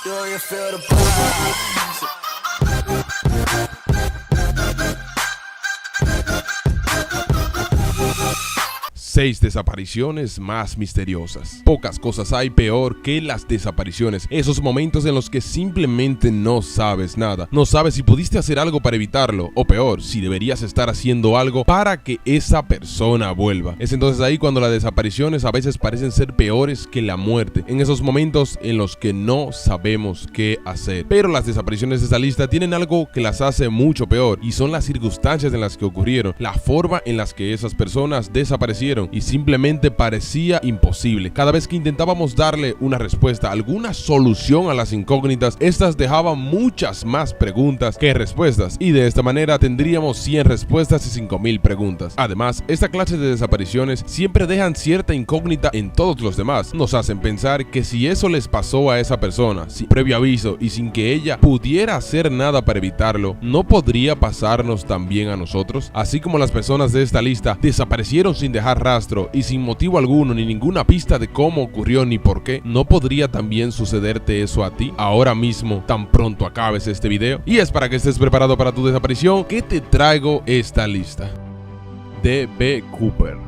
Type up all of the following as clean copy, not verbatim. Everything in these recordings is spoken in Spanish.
Do you feel the vibes? 6 desapariciones más misteriosas. Pocas cosas hay peor que las desapariciones. Esos momentos en los que simplemente no sabes nada. No sabes si pudiste hacer algo para evitarlo, o peor, si deberías estar haciendo algo para que esa persona vuelva. Es entonces ahí cuando las desapariciones a veces parecen ser peores que la muerte. En esos momentos en los que no sabemos qué hacer. Pero las desapariciones de esta lista tienen algo que las hace mucho peor, y son las circunstancias en las que ocurrieron, la forma en las que esas personas desaparecieron, y simplemente parecía imposible. Cada vez que intentábamos darle una respuesta, alguna solución a las incógnitas, estas dejaban muchas más preguntas que respuestas, y de esta manera tendríamos 100 respuestas y 5000 preguntas. Además, esta clase de desapariciones siempre dejan cierta incógnita en todos los demás. Nos hacen pensar que si eso les pasó a esa persona, sin previo aviso y sin que ella pudiera hacer nada para evitarlo, ¿no podría pasarnos también a nosotros? Así como las personas de esta lista desaparecieron sin dejar rastro y sin motivo alguno ni ninguna pista de cómo ocurrió ni por qué, ¿no podría también sucederte eso a ti ahora mismo, tan pronto acabes este video? Y es para que estés preparado para tu desaparición que te traigo esta lista. D.B. Cooper.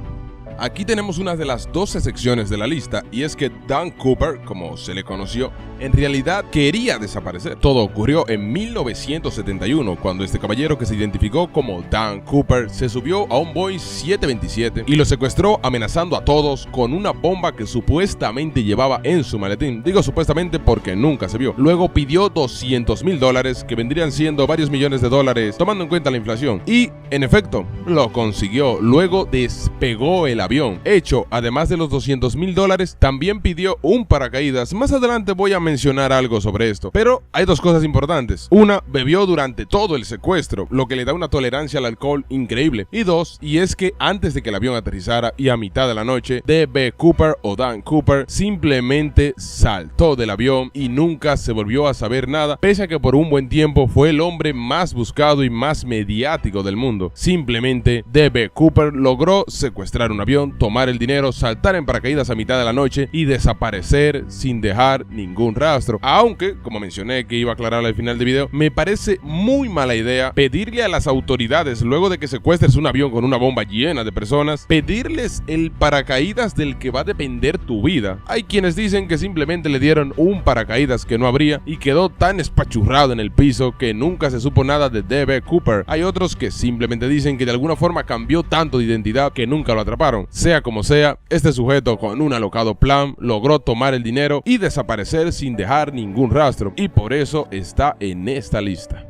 Aquí tenemos una de las 12 secciones de la lista, y es que Dan Cooper, como se le conoció, en realidad quería desaparecer. Todo ocurrió en 1971, cuando este caballero, que se identificó como Dan Cooper, se subió a un Boeing 727 y lo secuestró, amenazando a todos con una bomba que supuestamente llevaba en su maletín. Digo supuestamente porque nunca se vio. Luego pidió $200,000, que vendrían siendo varios millones de dólares tomando en cuenta la inflación, y en efecto lo consiguió. Luego despegó el avión. Hecho, además de los $200,000, también pidió un paracaídas. Más adelante voy a mencionar algo sobre esto, pero hay dos cosas importantes. Una, bebió durante todo el secuestro, lo que le da una tolerancia al alcohol increíble. Y dos, y es que antes de que el avión aterrizara y a mitad de la noche, D.B. Cooper o Dan Cooper simplemente saltó del avión y nunca se volvió a saber nada, pese a que por un buen tiempo fue el hombre más buscado y más mediático del mundo. Simplemente D.B. Cooper logró secuestrar un avión, tomar el dinero, saltar en paracaídas a mitad de la noche y desaparecer sin dejar ningún rastro. Aunque, como mencioné que iba a aclarar al final del video, me parece muy mala idea pedirle a las autoridades, luego de que secuestres un avión con una bomba llena de personas, pedirles el paracaídas del que va a depender tu vida. Hay quienes dicen que simplemente le dieron un paracaídas que no abría y quedó tan espachurrado en el piso que nunca se supo nada de D.B. Cooper. Hay otros que simplemente dicen que de alguna forma cambió tanto de identidad que nunca lo atraparon. Sea como sea, este sujeto con un alocado plan logró tomar el dinero y desaparecer sin dejar ningún rastro, y por eso está en esta lista.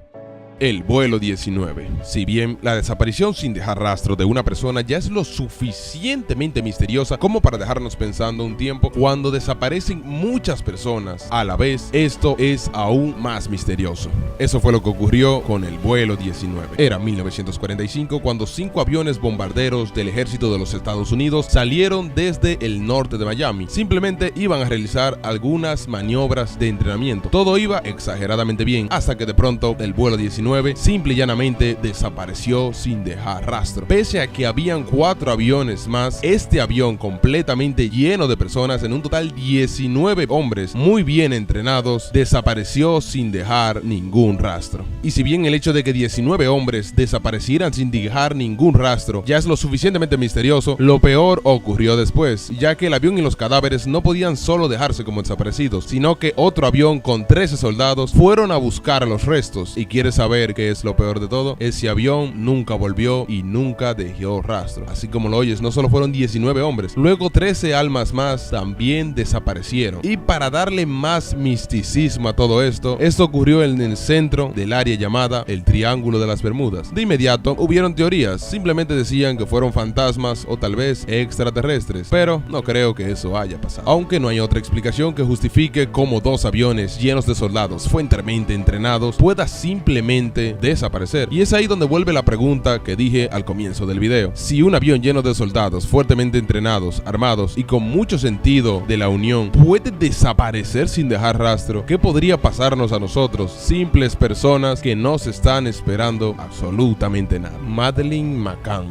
El vuelo 19. Si bien la desaparición sin dejar rastro de una persona ya es lo suficientemente misteriosa como para dejarnos pensando un tiempo, cuando desaparecen muchas personas a la vez, esto es aún más misterioso. Eso fue lo que ocurrió con el vuelo 19. Era 1945 cuando 5 aviones bombarderos del ejército de los Estados Unidos salieron desde el norte de Miami. Simplemente iban a realizar algunas maniobras de entrenamiento. Todo iba exageradamente bien, hasta que de pronto el vuelo 19 simple y llanamente desapareció sin dejar rastro. Pese a que habían 4 aviones más, este avión completamente lleno de personas, en un total 19 hombres muy bien entrenados, desapareció sin dejar ningún rastro. Y si bien el hecho de que 19 hombres desaparecieran sin dejar ningún rastro ya es lo suficientemente misterioso, lo peor ocurrió después, ya que el avión y los cadáveres no podían solo dejarse como desaparecidos, sino que otro avión con 13 soldados fueron a buscar los restos. Y quieres saber qué es lo peor de todo: ese avión nunca volvió y nunca dejó rastro. Así como lo oyes, no solo fueron 19 hombres, luego 13 almas más también desaparecieron. Y para darle más misticismo a todo esto, ocurrió en el centro del área llamada el Triángulo de las Bermudas. De inmediato hubieron teorías, simplemente decían que fueron fantasmas o tal vez extraterrestres, pero no creo que eso haya pasado. Aunque no hay otra explicación que justifique cómo 2 aviones llenos de soldados fuertemente entrenados pueda simplemente desaparecer. Y es ahí donde vuelve la pregunta que dije al comienzo del video: si un avión lleno de soldados fuertemente entrenados, armados y con mucho sentido de la unión puede desaparecer sin dejar rastro, ¿qué podría pasarnos a nosotros, simples personas que no se están esperando absolutamente nada? Madeleine McCann.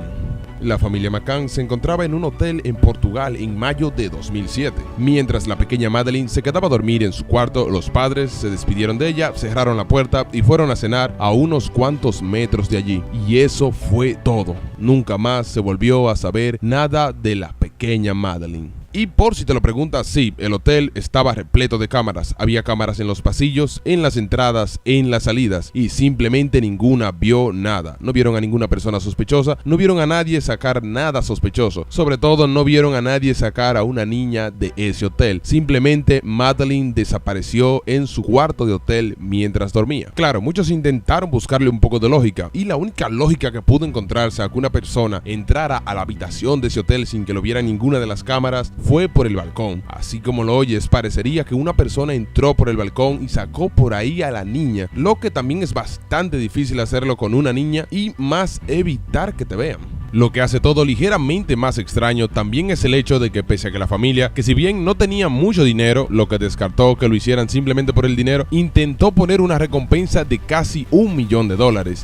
La familia McCann se encontraba en un hotel en Portugal en mayo de 2007. Mientras la pequeña Madeleine se quedaba a dormir en su cuarto, los padres se despidieron de ella, cerraron la puerta y fueron a cenar a unos cuantos metros de allí. Y eso fue todo. Nunca más se volvió a saber nada de la pequeña Madeleine. Y por si te lo preguntas, sí, el hotel estaba repleto de cámaras. Había cámaras en los pasillos, en las entradas, en las salidas, y simplemente ninguna vio nada. No vieron a ninguna persona sospechosa, no vieron a nadie sacar nada sospechoso. Sobre todo, no vieron a nadie sacar a una niña de ese hotel. Simplemente Madeleine desapareció en su cuarto de hotel mientras dormía. Claro, muchos intentaron buscarle un poco de lógica, y la única lógica que pudo encontrarse a que una persona entrara a la habitación de ese hotel sin que lo viera ninguna de las cámaras fue por el balcón. Así como lo oyes, parecería que una persona entró por el balcón y sacó por ahí a la niña, lo que también es bastante difícil hacerlo con una niña y más evitar que te vean. Lo que hace todo ligeramente más extraño también es el hecho de que pese a que la familia, que si bien no tenía mucho dinero, lo que descartó que lo hicieran simplemente por el dinero, intentó poner una recompensa de casi $1 millón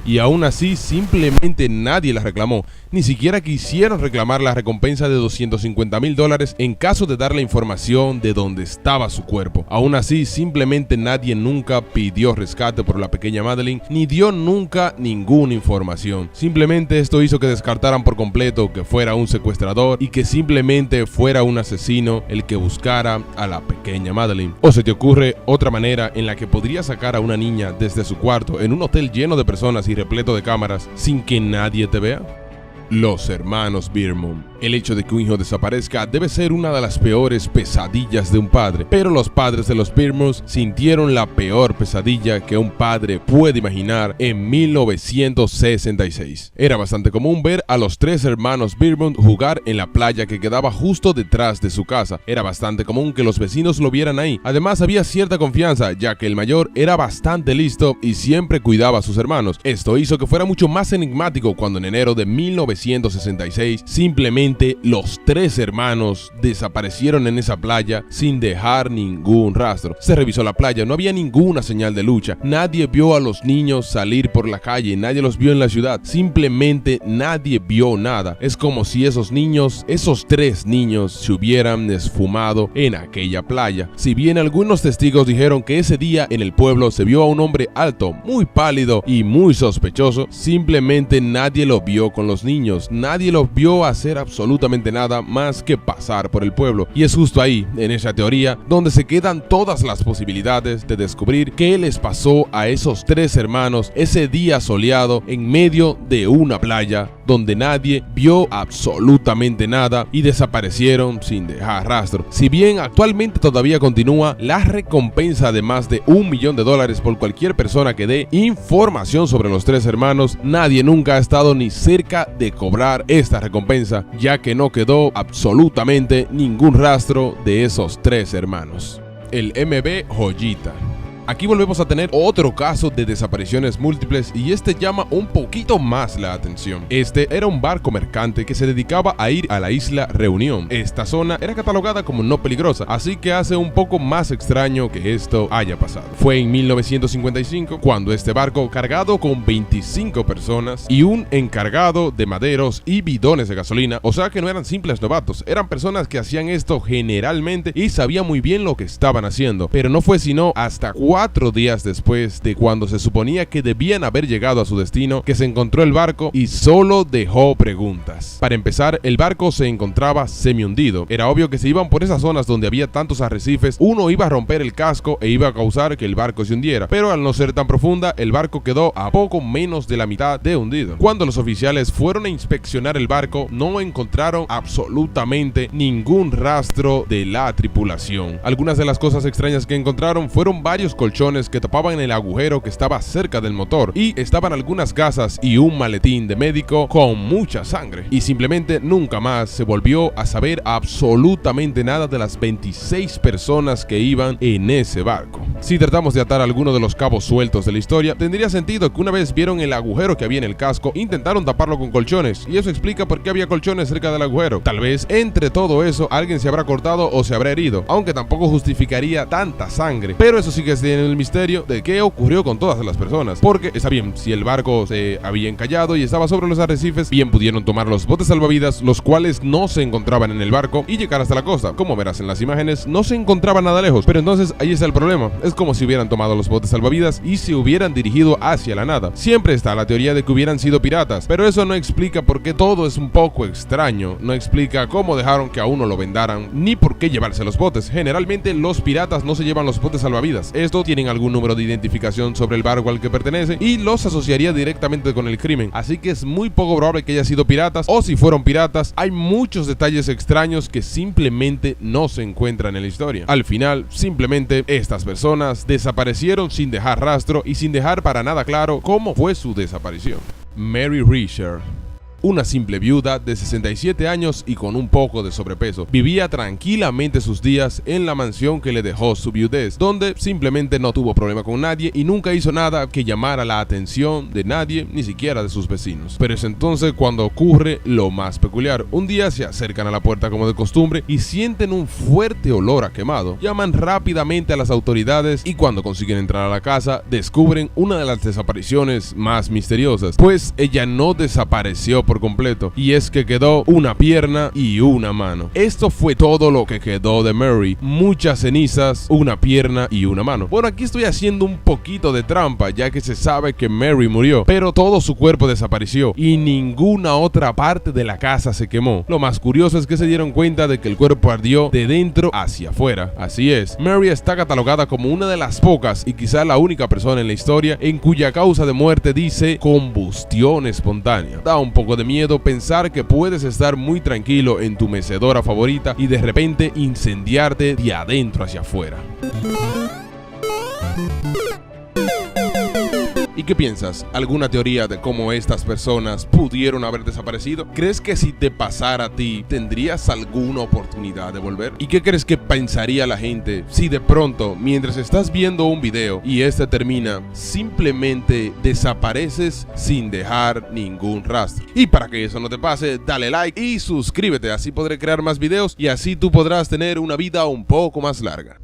y aún así simplemente nadie la reclamó. Ni siquiera quisieron reclamar la recompensa de $250,000 en caso de dar la información de dónde estaba su cuerpo. Aún así simplemente nadie nunca pidió rescate por la pequeña Madeleine ni dio nunca ninguna información. Simplemente esto hizo que descartaran por completo que fuera un secuestrador y que simplemente fuera un asesino el que buscara a la pequeña Madeleine. ¿O se te ocurre otra manera en la que podría sacar a una niña desde su cuarto en un hotel lleno de personas y repleto de cámaras sin que nadie te vea? Los hermanos Beerman. El hecho de que un hijo desaparezca debe ser una de las peores pesadillas de un padre, pero los padres de los Beerman sintieron la peor pesadilla que un padre puede imaginar en 1966. Era bastante común ver a los tres hermanos Beerman jugar en la playa que quedaba justo detrás de su casa. Era bastante común que los vecinos lo vieran ahí. Además, había cierta confianza, ya que el mayor era bastante listo y siempre cuidaba a sus hermanos. Esto hizo que fuera mucho más enigmático cuando en enero de 1966 simplemente los tres hermanos desaparecieron en esa playa sin dejar ningún rastro. Se revisó la playa, no había ninguna señal de lucha. Nadie vio a los niños salir por la calle, nadie los vio en la ciudad. Simplemente nadie vio nada. Es como si esos tres niños se hubieran esfumado en aquella playa. Si bien algunos testigos dijeron que ese día en el pueblo se vio a un hombre alto, muy pálido y muy sospechoso, simplemente nadie lo vio con los niños. Nadie los vio hacer absolutamente nada más que pasar por el pueblo. Y es justo ahí, en esa teoría, donde se quedan todas las posibilidades de descubrir qué les pasó a esos tres hermanos ese día soleado en medio de una playa donde nadie vio absolutamente nada y desaparecieron sin dejar rastro. Si bien actualmente todavía continúa la recompensa de más de $1 millón por cualquier persona que dé información sobre los tres hermanos, nadie nunca ha estado ni cerca de cobrar esta recompensa, ya que no quedó absolutamente ningún rastro de esos tres hermanos. El MB Joyita. Aquí volvemos a tener otro caso de desapariciones múltiples y este llama un poquito más la atención. Este era un barco mercante que se dedicaba a ir a la isla Reunión. Esta zona era catalogada como no peligrosa, así que hace un poco más extraño que esto haya pasado. Fue en 1955 cuando este barco, cargado con 25 personas y un encargado de maderos y bidones de gasolina, o sea que no eran simples novatos, eran personas que hacían esto generalmente y sabían muy bien lo que estaban haciendo, pero no fue sino hasta 4 días después de cuando se suponía que debían haber llegado a su destino que se encontró el barco y solo dejó preguntas. Para empezar, el barco se encontraba semi hundido. Era obvio que si iban por esas zonas donde había tantos arrecifes, uno iba a romper el casco e iba a causar que el barco se hundiera, pero al no ser tan profunda, el barco quedó a poco menos de la mitad de hundido. Cuando los oficiales fueron a inspeccionar el barco, no encontraron absolutamente ningún rastro de la tripulación. Algunas de las cosas extrañas que encontraron fueron varios colchones que tapaban el agujero que estaba cerca del motor y estaban algunas gasas y un maletín de médico con mucha sangre. Y simplemente nunca más se volvió a saber absolutamente nada de las 26 personas que iban en ese barco. Si tratamos de atar alguno de los cabos sueltos de la historia, tendría sentido que una vez vieron el agujero que había en el casco, intentaron taparlo con colchones, y eso explica por qué había colchones cerca del agujero. Tal vez entre todo eso alguien se habrá cortado o se habrá herido, aunque tampoco justificaría tanta sangre. Pero eso sí que es el misterio de qué ocurrió con todas las personas, porque está bien, si el barco se había encallado y estaba sobre los arrecifes, bien pudieron tomar los botes salvavidas, los cuales no se encontraban en el barco, y llegar hasta la costa. Como verás en las imágenes, no se encontraban nada lejos, pero entonces ahí está el problema. Es como si hubieran tomado los botes salvavidas y se hubieran dirigido hacia la nada. Siempre está la teoría de que hubieran sido piratas, pero eso no explica por qué todo es un poco extraño, no explica cómo dejaron que a uno lo vendaran, ni por qué llevarse los botes. Generalmente los piratas no se llevan los botes salvavidas. Esto tienen algún número de identificación sobre el barco al que pertenece y los asociaría directamente con el crimen, así que es muy poco probable que haya sido piratas, o si fueron piratas, hay muchos detalles extraños que simplemente no se encuentran en la historia. Al final, simplemente estas personas desaparecieron sin dejar rastro y sin dejar para nada claro cómo fue su desaparición. Mary Reacher, una simple viuda de 67 años y con un poco de sobrepeso, vivía tranquilamente sus días en la mansión que le dejó su viudez, donde simplemente no tuvo problema con nadie y nunca hizo nada que llamara la atención de nadie, ni siquiera de sus vecinos. Pero es entonces cuando ocurre lo más peculiar. Un día se acercan a la puerta como de costumbre y sienten un fuerte olor a quemado. Llaman rápidamente a las autoridades y cuando consiguen entrar a la casa, descubren una de las desapariciones más misteriosas, pues ella no desapareció por completo, y es que quedó una pierna y una mano. Esto fue todo lo que quedó de Mary: muchas cenizas, una pierna y una mano. Bueno, aquí estoy haciendo un poquito de trampa, ya que se sabe que Mary murió, pero todo su cuerpo desapareció y ninguna otra parte de la casa se quemó. Lo más curioso es que se dieron cuenta de que el cuerpo ardió de dentro hacia afuera. Así es, Mary está catalogada como una de las pocas y quizá la única persona en la historia en cuya causa de muerte dice combustión espontánea. Da un poco de miedo pensar que puedes estar muy tranquilo en tu mecedora favorita y de repente incendiarte de adentro hacia afuera. ¿Y qué piensas? ¿Alguna teoría de cómo estas personas pudieron haber desaparecido? ¿Crees que si te pasara a ti, tendrías alguna oportunidad de volver? ¿Y qué crees que pensaría la gente si de pronto, mientras estás viendo un video y este termina, simplemente desapareces sin dejar ningún rastro? Y para que eso no te pase, dale like y suscríbete, así podré crear más videos y así tú podrás tener una vida un poco más larga.